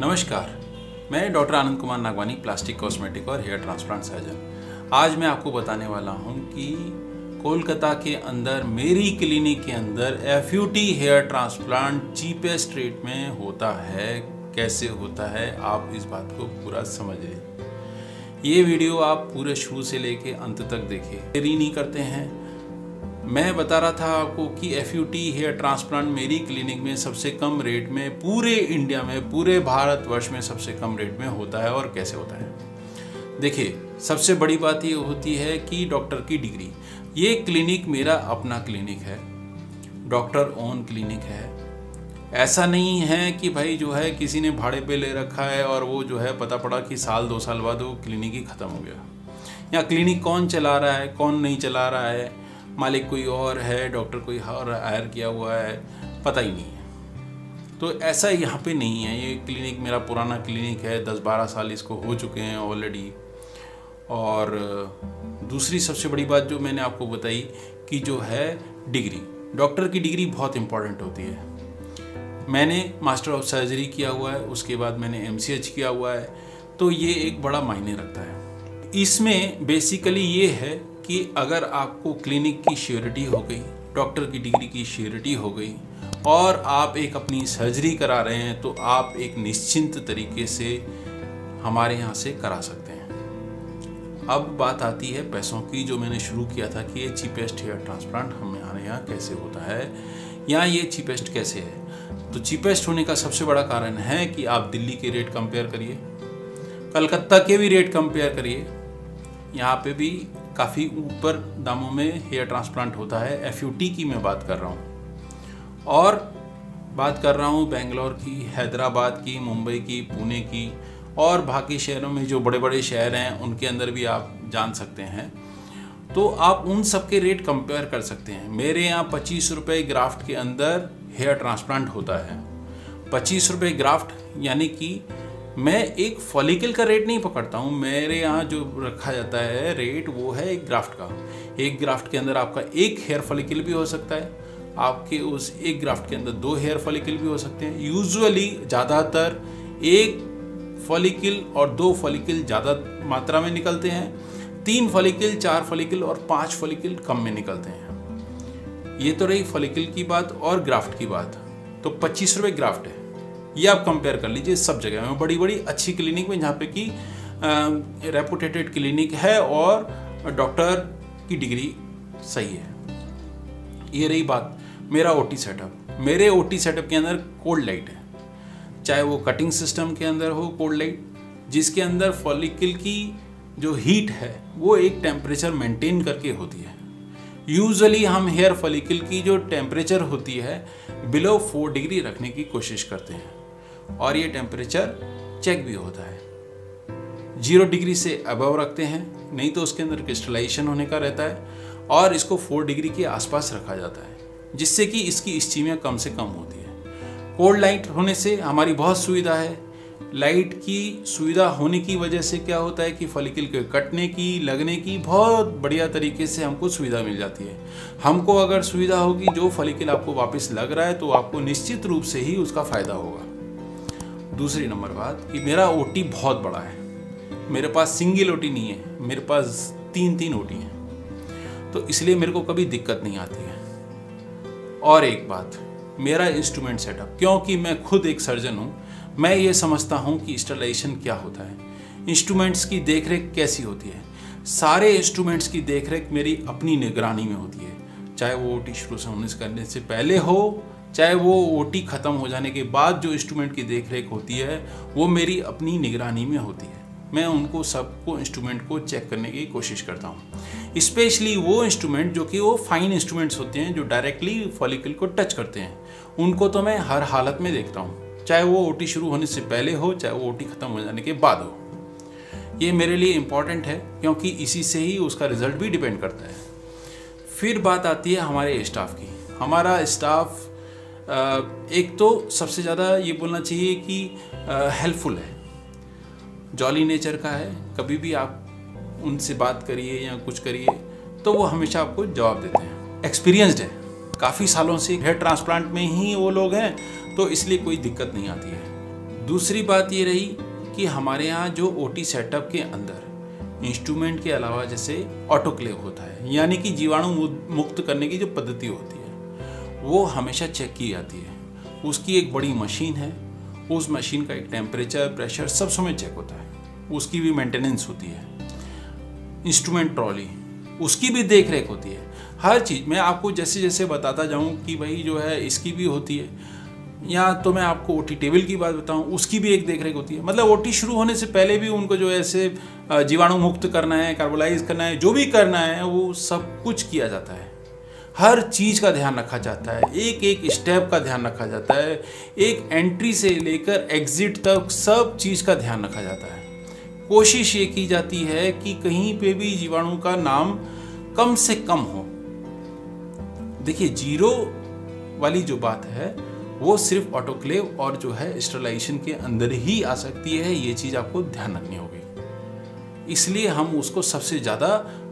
नमस्कार, मैं doctor Anand Kumar Nagwani, plastic, cosmetic और हेयर ट्रांसप्लांट सर्जन। आज मैं आपको बताने वाला हूं कि कोलकाता के अंदर मेरी क्लिनिक के अंदर FUT hair transplant cheapest rate में होता है। कैसे होता है, आप इस बात को पूरा समझिए। ये वीडियो आप पूरे शुरू से लेके अंत तक देखिए, देरी नहीं करते हैं। मैं बता रहा था आपको कि FUT हेयर ट्रांसप्लांट मेरी क्लिनिक में सबसे कम रेट में, पूरे इंडिया में, पूरे भारतवर्ष में सबसे कम रेट में होता है। और कैसे होता है देखिए, सबसे बड़ी बात ये होती है कि डॉक्टर की डिग्री। ये क्लिनिक मेरा अपना क्लिनिक है, डॉक्टर ओन क्लिनिक है। ऐसा नहीं है कि भाई जो है किसी ने भाड़े पे ले रखा है और वो जो है पता पड़ा कि साल 2 साल बाद वो क्लिनिक ही ख़त्म हो गया। या क्लिनिक कौन चला रहा है, कौन नहीं चला रहा है, मालिक कोई और है, डॉक्टर कोई और हायर किया हुआ है, पता ही नहीं है। तो ऐसा यहाँ पे नहीं है। ये क्लिनिक मेरा पुराना क्लिनिक है, 10-12 साल इसको हो चुके हैं ऑलरेडी। और दूसरी सबसे बड़ी बात जो मैंने आपको बताई कि जो है डिग्री, डॉक्टर की डिग्री बहुत इम्पॉर्टेंट होती है। मैंने मास्टर ऑफ सर्जरी किया हुआ है, उसके बाद मैंने MCH किया हुआ है, तो ये एक बड़ा मायने रखता है। इसमें बेसिकली ये है कि अगर आपको क्लिनिक की श्योरिटी हो गई, डॉक्टर की डिग्री की श्योरिटी हो गई और आप एक अपनी सर्जरी करा रहे हैं, तो आप एक निश्चिंत तरीके से हमारे यहाँ से करा सकते हैं। अब बात आती है पैसों की, जो मैंने शुरू किया था कि ये चीपेस्ट हेयर ट्रांसप्लांट हमारे यहाँ कैसे होता है या ये चीपेस्ट कैसे है। तो चीपेस्ट होने का सबसे बड़ा कारण है कि आप दिल्ली के रेट कंपेयर करिए, कलकत्ता के भी रेट कंपेयर करिए। यहाँ पे भी काफ़ी ऊपर दामों में हेयर ट्रांसप्लांट होता है। FUT की मैं बात कर रहा हूँ, और बात कर रहा हूँ बेंगलोर की, हैदराबाद की, मुंबई की, पुणे की, और बाकी शहरों में जो बड़े बड़े शहर हैं उनके अंदर भी आप जान सकते हैं। तो आप उन सब के रेट कंपेयर कर सकते हैं। मेरे यहाँ 25 रुपये ग्राफ्ट के अंदर हेयर ट्रांसप्लांट होता है। 25 रुपये ग्राफ्ट, यानी कि मैं एक फॉलिकल का रेट नहीं पकड़ता हूँ। मेरे यहाँ जो रखा जाता है रेट, वो है एक ग्राफ्ट का। एक ग्राफ्ट के अंदर आपका एक हेयर फॉलिकल भी हो सकता है, आपके उस एक ग्राफ्ट के अंदर 2 हेयर फॉलिकल भी हो सकते हैं। यूजुअली ज़्यादातर एक फॉलिकल और 2 फॉलिकल ज़्यादा मात्रा में निकलते हैं, 3 फॉलिकल, 4 फॉलिकल और 5 फॉलिकल कम में निकलते हैं। ये तो रही फॉलिकल की बात और ग्राफ्ट की बात। तो 25 रुपये ग्राफ्ट है, ये आप कंपेयर कर लीजिए सब जगह में, बड़ी बड़ी अच्छी क्लिनिक में, जहाँ पे कि रेपुटेटेड क्लिनिक है और डॉक्टर की डिग्री सही है। ये रही बात मेरा OT सेटअप। मेरे OT सेटअप के अंदर कोल्ड लाइट है, चाहे वो कटिंग सिस्टम के अंदर हो कोल्ड लाइट, जिसके अंदर फॉलिकल की जो हीट है वो एक टेम्परेचर मेंटेन करके होती है। यूजुअली हम हेयर फॉलिकल की जो टेम्परेचर होती है बिलो 4 डिग्री रखने की कोशिश करते हैं, और ये टेम्परेचर चेक भी होता है। 0 डिग्री से अबव रखते हैं, नहीं तो उसके अंदर क्रिस्टलाइजेशन होने का रहता है, और इसको 4 डिग्री के आसपास रखा जाता है, जिससे कि इसकी स्टीमिया कम से कम होती है। कोल्ड लाइट होने से हमारी बहुत सुविधा है। लाइट की सुविधा होने की वजह से क्या होता है कि फॉलिकल के कटने की, लगने की बहुत बढ़िया तरीके से हमको सुविधा मिल जाती है। हमको अगर सुविधा होगी, जो फॉलिकल आपको वापस लग रहा है, तो आपको निश्चित रूप से ही उसका फ़ायदा होगा। दूसरी नंबर बात कि मेरा OT बहुत बड़ा है। मेरे पास सिंगल OT नहीं है, मेरे पास 3-3 OT हैं, तो इसलिए मेरे को कभी दिक्कत नहीं आती है। और एक बात, मेरा इंस्ट्रूमेंट सेटअप, क्योंकि मैं खुद एक सर्जन हूँ, मैं ये समझता हूँ कि स्टरलाइजेशन क्या होता है, इंस्ट्रूमेंट्स की देखरेख कैसी होती है। सारे इंस्ट्रूमेंट्स की देखरेख मेरी अपनी निगरानी में होती है, चाहे वो OT शुरू से होने से करने से पहले हो, चाहे वो OT ख़त्म हो जाने के बाद जो इंस्ट्रूमेंट की देखरेख होती है वो मेरी अपनी निगरानी में होती है। मैं उनको सबको इंस्ट्रूमेंट को चेक करने की कोशिश करता हूँ, स्पेशली वो इंस्ट्रूमेंट जो कि वो फाइन इंस्ट्रूमेंट्स होते हैं, जो डायरेक्टली फॉलिकल को टच करते हैं, उनको तो मैं हर हालत में देखता हूँ, चाहे वो OT शुरू होने से पहले हो, चाहे वो OT ख़त्म हो जाने के बाद हो। ये मेरे लिए इम्पॉर्टेंट है, क्योंकि इसी से ही उसका रिजल्ट भी डिपेंड करता है। फिर बात आती है हमारे स्टाफ की। हमारा स्टाफ एक तो सबसे ज़्यादा ये बोलना चाहिए कि हेल्पफुल है, जॉली नेचर का है। कभी भी आप उनसे बात करिए या कुछ करिए तो वो हमेशा आपको जवाब देते हैं। एक्सपीरियंस्ड है, काफ़ी सालों से हेयर ट्रांसप्लांट में ही वो लोग हैं, तो इसलिए कोई दिक्कत नहीं आती है। दूसरी बात ये रही कि हमारे यहाँ जो ओटी सेटअप के अंदर इंस्ट्रूमेंट के अलावा जैसे ऑटोक्लेव होता है, यानी कि जीवाणु मुक्त करने की जो पद्धति होती है वो हमेशा चेक की जाती है। उसकी एक बड़ी मशीन है, उस मशीन का एक टेम्परेचर, प्रेशर सब समय चेक होता है, उसकी भी मेंटेनेंस होती है। इंस्ट्रूमेंट ट्रॉली, उसकी भी देख रेख होती है। हर चीज़ मैं आपको जैसे जैसे बताता जाऊं कि भाई जो है इसकी भी होती है, या तो मैं आपको ओटी टेबल की बात बताऊं, उसकी भी एक देख रेख होती है। मतलब ओटी शुरू होने से पहले भी उनको जो ऐसे जीवाणु मुक्त करना है, कार्बोलाइज करना है, जो भी करना है वो सब कुछ किया जाता है। हर चीज़ का ध्यान रखा जाता है, एक एक स्टेप का ध्यान रखा जाता है, एक एंट्री से लेकर एग्जिट तक सब चीज़ का ध्यान रखा जाता है। कोशिश ये की जाती है कि कहीं पे भी जीवाणु का नाम कम से कम हो। देखिए, जीरो वाली जो बात है वो सिर्फ ऑटोक्लेव और जो है स्टरलाइजेशन के अंदर ही आ सकती है। ये चीज़ आपको ध्यान रखनी होगी, इसलिए हम उसको सबसे ज़्यादा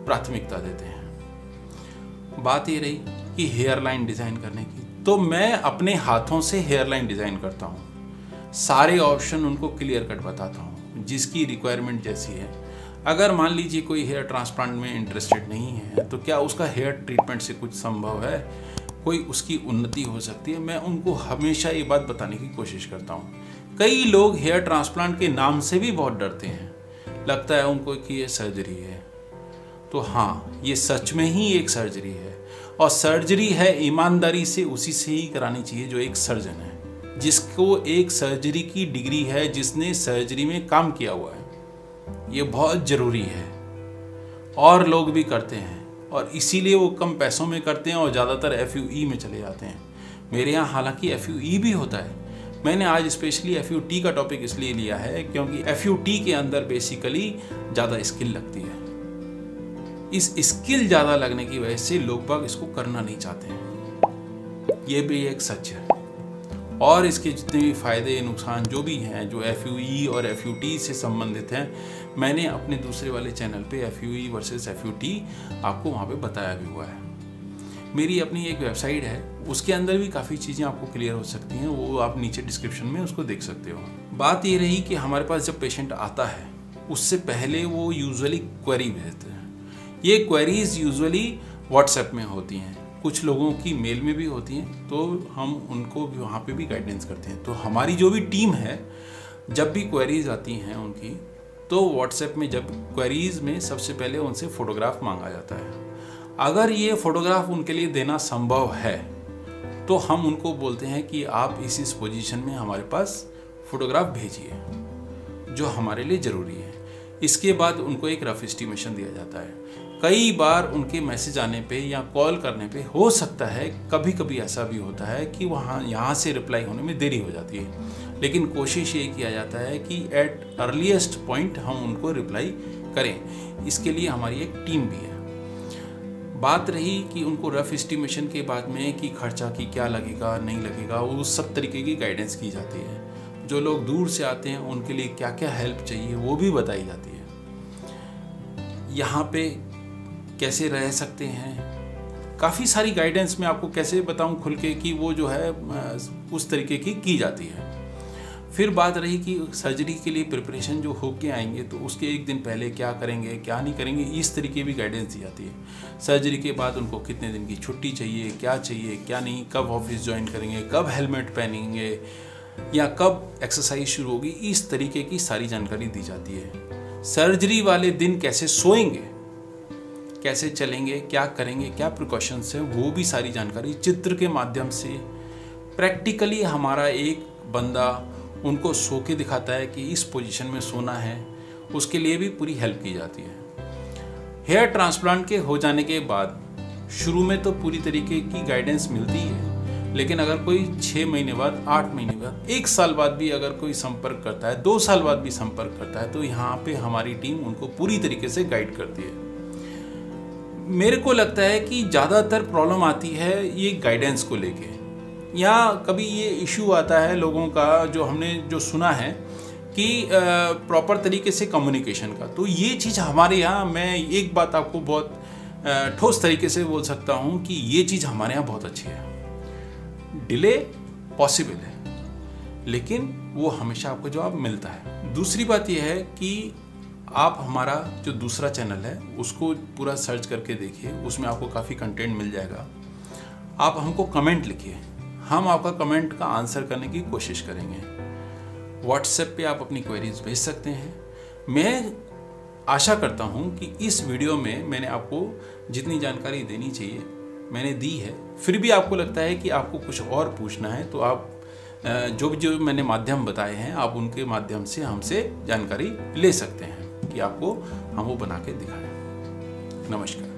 प्राथमिकता देते हैं। बात ये रही कि हेयर लाइन डिज़ाइन करने की, तो मैं अपने हाथों से हेयर लाइन डिज़ाइन करता हूँ। सारे ऑप्शन उनको क्लियर कट बताता हूँ जिसकी रिक्वायरमेंट जैसी है। अगर मान लीजिए कोई हेयर ट्रांसप्लांट में इंटरेस्टेड नहीं है तो क्या उसका हेयर ट्रीटमेंट से कुछ संभव है, कोई उसकी उन्नति हो सकती है, मैं उनको हमेशा ये बात बताने की कोशिश करता हूँ। कई लोग हेयर ट्रांसप्लांट के नाम से भी बहुत डरते हैं, लगता है उनको कि ये सर्जरी है। तो हाँ, ये सच में ही एक सर्जरी है, और सर्जरी है ईमानदारी से उसी से ही करानी चाहिए जो एक सर्जन है, जिसको एक सर्जरी की डिग्री है, जिसने सर्जरी में काम किया हुआ है। ये बहुत ज़रूरी है, और लोग भी करते हैं, और इसीलिए वो कम पैसों में करते हैं और ज़्यादातर FUE में चले जाते हैं। मेरे यहाँ हालांकि FUE भी होता है। मैंने आज स्पेशली FUT का टॉपिक इसलिए लिया है क्योंकि FUT के अंदर बेसिकली ज़्यादा स्किल लगती है। इस स्किल ज़्यादा लगने की वजह से लोग बाग इसको करना नहीं चाहते हैं। ये भी एक सच है। और इसके जितने भी फ़ायदे नुकसान जो भी हैं, जो FUE और FUT से संबंधित हैं, मैंने अपने दूसरे वाले चैनल पे FUE वर्सेस FUT आपको वहाँ पे बताया भी हुआ है। मेरी अपनी एक वेबसाइट है, उसके अंदर भी काफ़ी चीज़ें आपको क्लियर हो सकती हैं, वो आप नीचे डिस्क्रिप्शन में उसको देख सकते हो। बात ये रही कि हमारे पास जब पेशेंट आता है उससे पहले वो यूजुअली क्वेरी भेजते हैं। ये क्वेरीज यूजुअली व्हाट्सएप में होती हैं, कुछ लोगों की मेल में भी होती हैं, तो हम उनको भी वहाँ पे भी गाइडेंस करते हैं। तो हमारी जो भी टीम है, जब भी क्वेरीज आती हैं उनकी, तो व्हाट्सएप में जब क्वेरीज में सबसे पहले उनसे फ़ोटोग्राफ मांगा जाता है। अगर ये फ़ोटोग्राफ उनके लिए देना संभव है तो हम उनको बोलते हैं कि आप इस पोजीशन में हमारे पास फ़ोटोग्राफ भेजिए, जो हमारे लिए ज़रूरी है। इसके बाद उनको एक रफ एस्टिमेशन दिया जाता है। कई बार उनके मैसेज आने पे या कॉल करने पे हो सकता है, कभी कभी ऐसा भी होता है कि यहाँ से रिप्लाई होने में देरी हो जाती है, लेकिन कोशिश ये किया जाता है कि एट अर्लीस्ट पॉइंट हम उनको रिप्लाई करें। इसके लिए हमारी एक टीम भी है। बात रही कि उनको रफ एस्टिमेशन के बाद में कि खर्चा की क्या लगेगा नहीं लगेगा, वो सब तरीके की गाइडेंस की जाती है। जो लोग दूर से आते हैं उनके लिए क्या क्या हेल्प चाहिए वो भी बताई जाती है। यहाँ पे कैसे रह सकते हैं, काफ़ी सारी गाइडेंस मैं आपको कैसे बताऊं खुल के कि वो जो है उस तरीके की जाती है। फिर बात रही कि सर्जरी के लिए प्रिपरेशन जो होके आएंगे तो उसके एक दिन पहले क्या करेंगे क्या नहीं करेंगे, इस तरीके भी गाइडेंस दी जाती है। सर्जरी के बाद उनको कितने दिन की छुट्टी चाहिए क्या नहीं, कब ऑफिस ज्वाइन करेंगे, कब हेलमेट पहनेंगे या कब एक्सरसाइज शुरू होगी, इस तरीके की सारी जानकारी दी जाती है। सर्जरी वाले दिन कैसे सोएंगे, कैसे चलेंगे, क्या करेंगे, क्या प्रिकॉशंस हैं, वो भी सारी जानकारी चित्र के माध्यम से प्रैक्टिकली हमारा एक बंदा उनको सो के दिखाता है कि इस पोजीशन में सोना है, उसके लिए भी पूरी हेल्प की जाती है। हेयर ट्रांसप्लांट के हो जाने के बाद शुरू में तो पूरी तरीके की गाइडेंस मिलती है, लेकिन अगर कोई 6 महीने बाद, 8 महीने बाद, 1 साल बाद भी अगर कोई संपर्क करता है, 2 साल बाद भी संपर्क करता है, तो यहाँ पे हमारी टीम उनको पूरी तरीके से गाइड करती है। मेरे को लगता है कि ज़्यादातर प्रॉब्लम आती है ये गाइडेंस को लेके, या कभी ये इशू आता है लोगों का जो हमने जो सुना है कि प्रॉपर तरीके से कम्युनिकेशन का। तो ये चीज़ हमारे यहाँ, मैं एक बात आपको बहुत ठोस तरीके से बोल सकता हूँ कि ये चीज़ हमारे यहाँ बहुत अच्छी है। डिले पॉसिबल है, लेकिन वो हमेशा आपको जवाब मिलता है। दूसरी बात यह है कि आप हमारा जो दूसरा चैनल है उसको पूरा सर्च करके देखिए, उसमें आपको काफ़ी कंटेंट मिल जाएगा। आप हमको कमेंट लिखिए, हम आपका कमेंट का आंसर करने की कोशिश करेंगे। व्हाट्सएप पे आप अपनी क्वेरीज भेज सकते हैं। मैं आशा करता हूँ कि इस वीडियो में मैंने आपको जितनी जानकारी देनी चाहिए मैंने दी है। फिर भी आपको लगता है कि आपको कुछ और पूछना है तो आप जो मैंने माध्यम बताए हैं आप उनके माध्यम से हमसे जानकारी ले सकते हैं कि आपको हम वो बना के दिखाएं। नमस्कार।